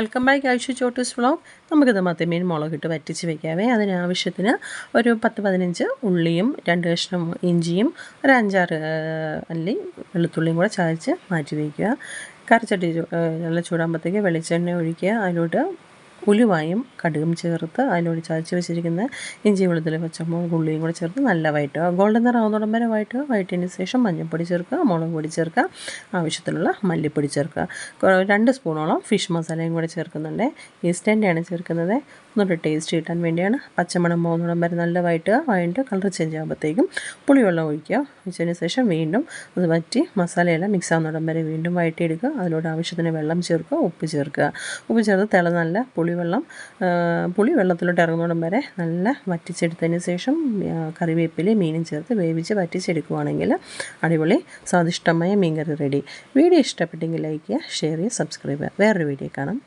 Welcome back Aishu Chottus vlog. നമുക്കിത് മത്തിമീൻ മുളകിട്ട് വറ്റിച്ച് വയ്ക്കാവേ. അതിനാവശ്യത്തിന് ഒരു 10-15 ഉള്ളിയും 2 കഷ്ണം ഇഞ്ചിയും ഒരു 5-6 അല്ലി വെളുത്തുള്ളിയും കൂടെ ചതച്ച് മാറ്റി വയ്ക്കുക. കറിച്ചട്ടി നല്ല ചൂടാകുമ്പോഴത്തേക്ക് വെളിച്ചെണ്ണ ഒഴിക്കുക. അതിലോട്ട് ഉലുവായും കടുകും ചേർത്ത് അതിലോട്ട് ചതച്ച് വെച്ചിരിക്കുന്ന ഇഞ്ചി വെളുത്തുള്ളി പച്ചമുളക് ഉള്ളിയും കൂടെ ചേർത്ത് നല്ല വഴറ്റുക. ഗോൾഡൻ നിറമാകുന്നിടം വരെ വഴറ്റിയതിന് ശേഷം മഞ്ഞൾപ്പൊടി ചേർക്കുക, മുളക് പൊടി ചേർക്കുക, ആവശ്യത്തിനുള്ള മല്ലിപ്പൊടി ചേർക്കുക. 2 സ്പൂണോളം ഫിഷ് മസാലയും കൂടെ ചേർക്കുന്നുണ്ട്. ഈസ്റ്റേൻ്റെയാണ് ചേർക്കുന്നത്. ഒന്നുകൂടെ ടേസ്റ്റ് കിട്ടാൻ വേണ്ടിയാണ്. പച്ചമണം പോകുന്നിടം വരെ നല്ല വഴയിട്ട് കളർ ചേഞ്ച് ആകുമ്പോഴത്തേക്കും പുളിവെള്ളം ഒഴിക്കുക. ഒഴിച്ചതിന് ശേഷം വീണ്ടും അത് വറ്റി മസാലയെല്ലാം മിക്സ് ആകുന്നിടം വരെ വീണ്ടും വഴറ്റിയെടുക്കുക. അതിലോട്ട് ആവശ്യത്തിന് വെള്ളം ചേർക്കുക, ഉപ്പ് ചേർക്കുക. ഉപ്പ് ചേർത്ത് നല്ല പുളി വെള്ളത്തിലോട്ട് ഇറങ്ങുന്നിടം വരെ നല്ല വറ്റിച്ചെടുത്തതിന് ശേഷം കറിവേപ്പിലയും മീനും ചേർത്ത് വേവിച്ച് വറ്റിച്ചെടുക്കുകയാണെങ്കിൽ അടിപൊളി സ്വാദിഷ്ടമായ മീൻകറി റെഡി. വീഡിയോ ഇഷ്ടപ്പെട്ടെങ്കിൽ ലൈക്ക് ചെയ്യുക, ഷെയർ ചെയ്യുക, സബ്സ്ക്രൈബ് ചെയ്യുക. വേറൊരു വീഡിയോ കാണാം.